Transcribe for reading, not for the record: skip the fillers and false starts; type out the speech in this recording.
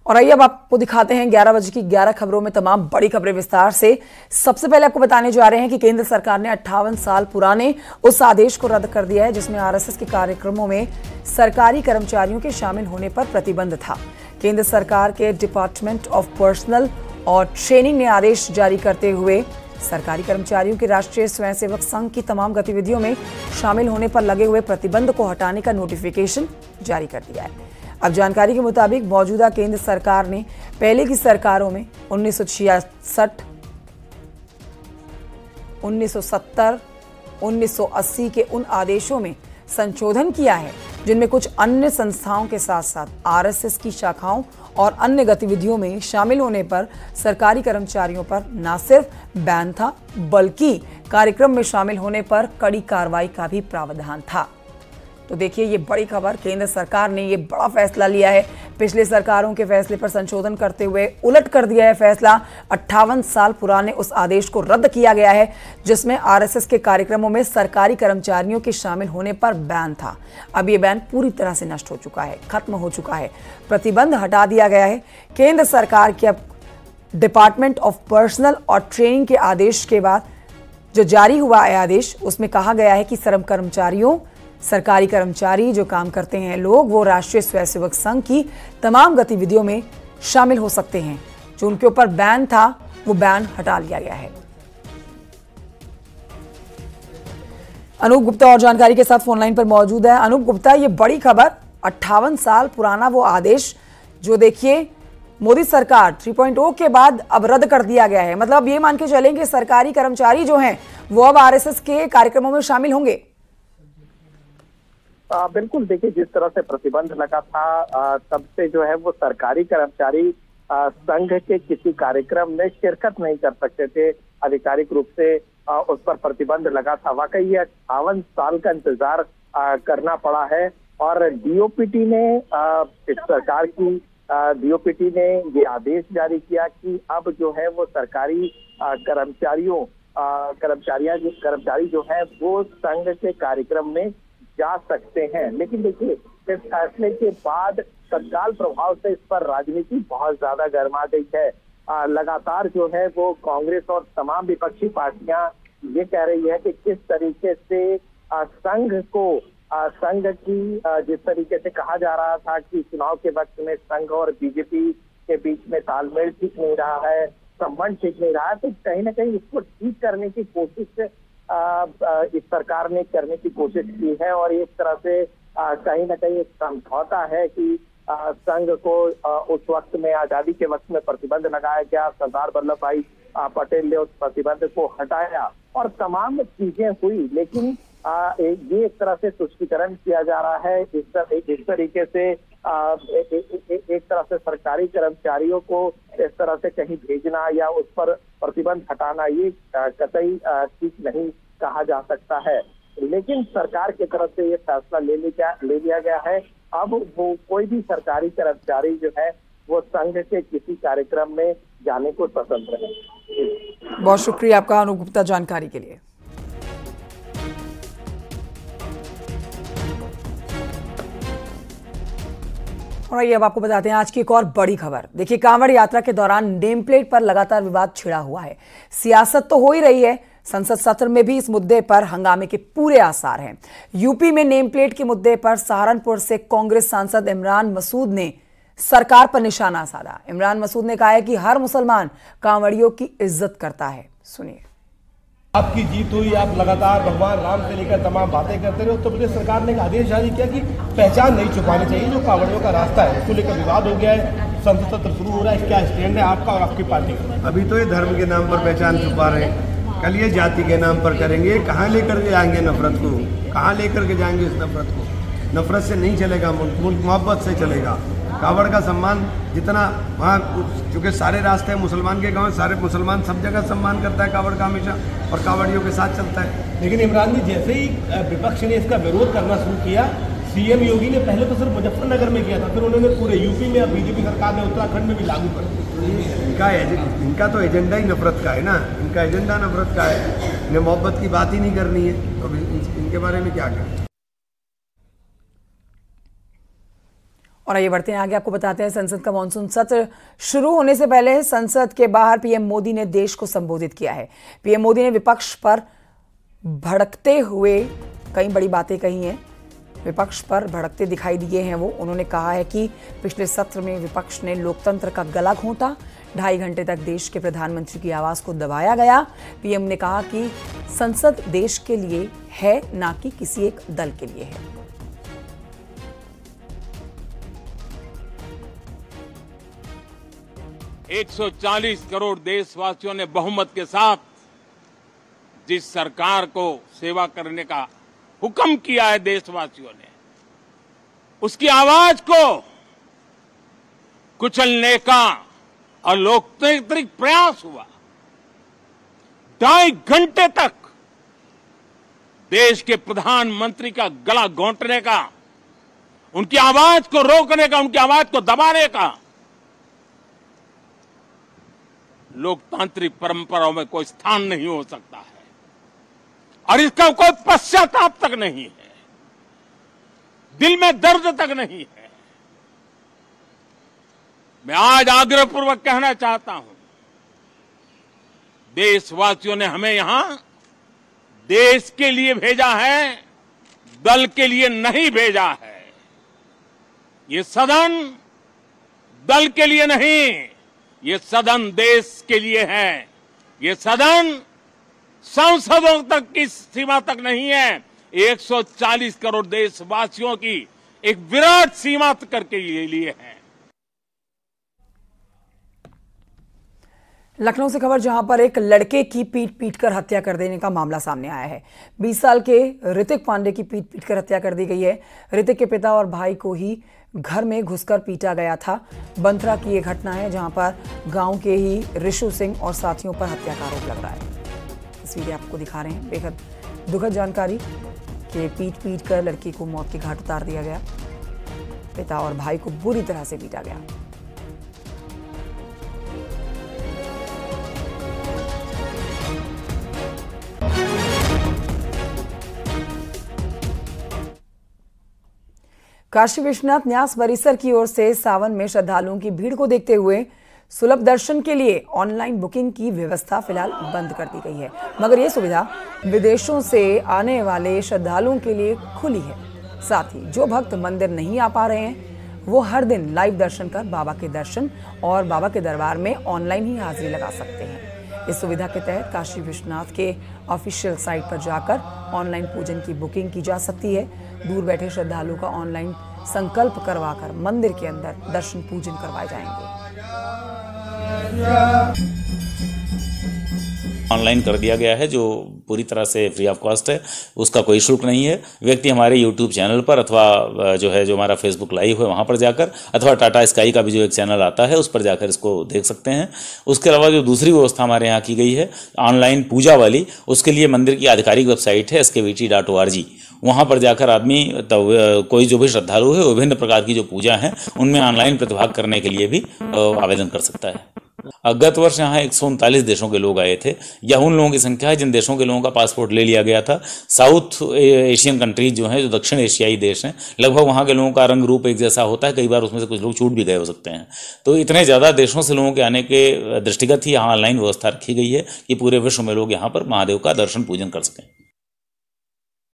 और आइए अब आपको दिखाते हैं 11 बजे की 11 खबरों में तमाम बड़ी खबरें विस्तार से। सबसे पहले आपको बताने जा रहे हैं कि केंद्र सरकार ने 58 साल पुराने उस आदेश को रद्द कर दिया है जिसमें आरएसएस के कार्यक्रमों में सरकारी कर्मचारियों के शामिल होने पर प्रतिबंध था। केंद्र सरकार के डिपार्टमेंट ऑफ पर्सनल और ट्रेनिंग ने आदेश जारी करते हुए सरकारी कर्मचारियों के राष्ट्रीय स्वयंसेवक संघ की तमाम गतिविधियों में शामिल होने पर लगे हुए प्रतिबंध को हटाने का नोटिफिकेशन जारी कर दिया है। अब जानकारी के मुताबिक मौजूदा केंद्र सरकार ने पहले की सरकारों में 1966, 1970, 1980 के उन आदेशों में संशोधन किया है जिनमें कुछ अन्य संस्थाओं के साथ साथ आरएसएस की शाखाओं और अन्य गतिविधियों में शामिल होने पर सरकारी कर्मचारियों पर न सिर्फ बैन था बल्कि कार्यक्रम में शामिल होने पर कड़ी कार्रवाई का भी प्रावधान था। तो देखिए ये बड़ी खबर, केंद्र सरकार ने ये बड़ा फैसला लिया है। पिछले सरकारों के फैसले पर संशोधन करते हुए उलट कर दिया है फैसला। 58 साल पुराने उस आदेश को रद्द किया गया है जिसमें आरएसएस के कार्यक्रमों में सरकारी कर्मचारियों के शामिल होने पर बैन था। अब ये बैन पूरी तरह से नष्ट हो चुका है, खत्म हो चुका है, प्रतिबंध हटा दिया गया है। केंद्र सरकार के अब डिपार्टमेंट ऑफ पर्सनल और ट्रेनिंग के आदेश के बाद जो जारी हुआ है आदेश, उसमें कहा गया है कि सरकारी कर्मचारी जो काम करते हैं लोग, वो राष्ट्रीय स्वयंसेवक संघ की तमाम गतिविधियों में शामिल हो सकते हैं। जो उनके ऊपर बैन था वो बैन हटा लिया गया है। अनूप गुप्ता और जानकारी के साथ फोन लाइन पर मौजूद है। अनूप गुप्ता, ये बड़ी खबर, 58 साल पुराना वो आदेश जो देखिए मोदी सरकार 3.0 के बाद अब रद्द कर दिया गया है। मतलब ये मान के चलें कि सरकारी कर्मचारी जो हैं वो अब आरएसएस के कार्यक्रमों में शामिल होंगे। बिल्कुल, देखिए जिस तरह से प्रतिबंध लगा था तब से जो है वो सरकारी कर्मचारी संघ के किसी कार्यक्रम में शिरकत नहीं कर सकते थे। आधिकारिक रूप से उस पर प्रतिबंध लगा था। वाकई ये 58 साल का इंतजार करना पड़ा है और डीओपीटी ने इस सरकार की डीओपीटी ने ये आदेश जारी किया कि अब जो है वो सरकारी कर्मचारी जो है वो संघ के कार्यक्रम में जा सकते हैं। लेकिन देखिए इस फैसले के बाद तत्काल प्रभाव से इस पर राजनीति बहुत ज्यादा गर्मा गई है। लगातार जो है वो कांग्रेस और तमाम विपक्षी पार्टियां ये कह रही है कि किस तरीके से संघ की जिस तरीके से कहा जा रहा था कि चुनाव के वक्त में संघ और बीजेपी के बीच में तालमेल ठीक नहीं रहा है, संबंध ठीक नहीं रहा है, तो कहीं ना कहीं इसको ठीक करने की कोशिश इस सरकार ने करने की कोशिश की है। और एक तरह से कहीं ना कहीं एक समझौता है कि संघ को उस वक्त में, आजादी के वक्त में प्रतिबंध लगाया गया, सरदार वल्लभ भाई पटेल ने उस प्रतिबंध को हटाया और तमाम चीजें हुई। लेकिन ये एक तरह से तुष्टीकरण किया जा रहा है। इस तरीके से एक तरह से सरकारी कर्मचारियों को इस तरह से कहीं भेजना या उस पर प्रतिबंध हटाना ये कतई ठीक नहीं कहा जा सकता है। लेकिन सरकार की तरफ से ये फैसला ले लिया गया है। अब वो कोई भी सरकारी कर्मचारी जो है वो संघ के किसी कार्यक्रम में जाने को स्वतंत्र है। बहुत शुक्रिया आपका अनूप गुप्ता जानकारी के लिए। और ये अब आपको बताते हैं आज की एक और बड़ी खबर। देखिए कांवड़ यात्रा के दौरान नेम प्लेट पर लगातार विवाद छिड़ा हुआ है। सियासत तो हो ही रही है, संसद सत्र में भी इस मुद्दे पर हंगामे के पूरे आसार हैं। यूपी में नेम प्लेट के मुद्दे पर सहारनपुर से कांग्रेस सांसद इमरान मसूद ने सरकार पर निशाना साधा। इमरान मसूद ने कहा है कि हर मुसलमान कांवड़ियों की इज्जत करता है। सुनिए। आपकी जीत हुई, आप लगातार भगवान राम से लेकर तमाम बातें करते रहे। उत्तर प्रदेश सरकार ने एक आदेश जारी किया कि पहचान नहीं छुपानी चाहिए, जो कांवड़ियों का रास्ता है उसको लेकर विवाद हो गया है। संसद सत्र शुरू हो रहा है, क्या स्टैंड है आपका और आपकी पार्टी का? अभी तो ये धर्म के नाम पर पहचान छुपा रहे हैं, कल ये जाति के नाम पर करेंगे। कहाँ लेकर के जाएंगे नफरत को, कहाँ लेकर के जाएंगे इस नफरत को? नफरत से नहीं चलेगा मुल्क, मोहब्बत से चलेगा। कावड़ का सम्मान जितना वहाँ, चूँकि सारे रास्ते हैं मुसलमान के गांव, सारे मुसलमान सब जगह सम्मान करता है कावड़ का हमेशा और कावड़ियों के साथ चलता है। लेकिन इमरान जी, जैसे ही विपक्ष ने इसका विरोध करना शुरू किया, सीएम योगी ने पहले तो सिर्फ मुजफ्फरनगर में किया था, फिर उन्होंने पूरे यूपी में, अब बीजेपी सरकार ने उत्तराखंड में भी लागू कर दिया। इनका तो एजेंडा ही नफरत का है ना, इनका एजेंडा नफरत का है। इन्हें मोहब्बत की बात ही नहीं करनी है, तो इनके बारे में क्या करें। और आइए बढ़ते हैं आगे, आपको बताते हैं संसद का मानसून सत्र शुरू होने से पहले संसद के बाहर पीएम मोदी ने देश को संबोधित किया है। पीएम मोदी ने विपक्ष पर भड़कते हुए कई बड़ी बातें कही हैं, विपक्ष पर भड़कते दिखाई दिए हैं वो। उन्होंने कहा है कि पिछले सत्र में विपक्ष ने लोकतंत्र का गला घोंटा, 2.5 घंटे तक देश के प्रधानमंत्री की आवाज को दबाया गया। पीएम ने कहा कि संसद देश के लिए है, ना कि किसी एक दल के लिए है। एक 140 करोड़ देशवासियों ने बहुमत के साथ जिस सरकार को सेवा करने का हुक्म किया है देशवासियों ने, उसकी आवाज को कुचलने का और लोकतांत्रिक प्रयास हुआ। 2.5 घंटे तक देश के प्रधानमंत्री का गला घोंटने का, उनकी आवाज को रोकने का, उनकी आवाज को दबाने का लोकतांत्रिक परंपराओं में कोई स्थान नहीं हो सकता है और इसका कोई पश्चाताप तक नहीं है, दिल में दर्द तक नहीं है। मैं आज आग्रहपूर्वक कहना चाहता हूं, देशवासियों ने हमें यहां देश के लिए भेजा है, दल के लिए नहीं भेजा है। ये सदन दल के लिए नहीं, ये सदन देश के लिए है। ये सदन सांसदों तक की सीमा तक नहीं है, 140 करोड़ देशवासियों की एक विराट सीमा करके लिए है। लखनऊ से खबर, जहां पर एक लड़के की पीट कर हत्या कर देने का मामला सामने आया है। 20 साल के ऋतिक पांडे की पीट कर हत्या कर दी गई है। ऋतिक के पिता और भाई को ही घर में घुसकर पीटा गया था। बंथरा की ये घटना है, जहां पर गांव के ही ऋषु सिंह और साथियों पर हत्या का आरोप लग रहा है। तस्वीरें आपको दिखा रहे हैं, बेहद दुखद जानकारी कि पीट कर लड़की को मौत के घाट उतार दिया गया। पिता और भाई को बुरी तरह से पीटा गया। काशी विश्वनाथ न्यास परिसर की ओर से सावन में श्रद्धालुओं की भीड़ को देखते हुए सुलभ दर्शन के लिए ऑनलाइन बुकिंग की व्यवस्था फिलहाल बंद कर दी गई है, मगर यह सुविधा विदेशों से आने वाले श्रद्धालुओं के लिए खुली है। साथ ही जो भक्त मंदिर नहीं आ पा रहे हैं, वो हर दिन लाइव दर्शन कर बाबा के दर्शन और बाबा के दरबार में ऑनलाइन ही हाजिरी लगा सकते हैं। इस सुविधा के तहत काशी विश्वनाथ के ऑफिशियल साइट पर जाकर ऑनलाइन पूजन की बुकिंग की जा सकती है। दूर बैठे श्रद्धालुओं का ऑनलाइन संकल्प करवाकर मंदिर के अंदर दर्शन पूजन करवाए जाएंगे। ऑनलाइन कर दिया गया है, जो पूरी तरह से फ्री ऑफ कॉस्ट है, उसका कोई शुल्क नहीं है। व्यक्ति हमारे यूट्यूब चैनल पर अथवा जो हमारा फेसबुक लाइव है वहाँ पर जाकर, अथवा टाटा स्काई का भी जो एक चैनल आता है उस पर जाकर इसको देख सकते हैं। उसके अलावा जो दूसरी व्यवस्था हमारे यहाँ की गई है ऑनलाइन पूजा वाली, उसके लिए मंदिर की आधिकारिक वेबसाइट है skvt.org। वहाँ पर जाकर आदमी कोई जो भी श्रद्धालु है विभिन्न प्रकार की जो पूजा हैं उनमें ऑनलाइन प्रतिभाग करने के लिए भी आवेदन कर सकता है। गत वर्ष यहाँ 139 देशों के लोग आए थे। यह उन लोगों की संख्या है जिन देशों के लोगों का पासपोर्ट ले लिया गया था। साउथ एशियन कंट्रीज जो हैं, जो दक्षिण एशियाई देश हैं, लगभग वहाँ के लोगों का रंग रूप एक जैसा होता है। कई बार उसमें से कुछ लोग छूट भी गए हो सकते हैं। तो इतने ज़्यादा देशों से लोगों के आने के दृष्टिगत ही यहाँ ऑनलाइन व्यवस्था रखी गई है कि पूरे विश्व में लोग यहाँ पर महादेव का दर्शन पूजन कर सकें।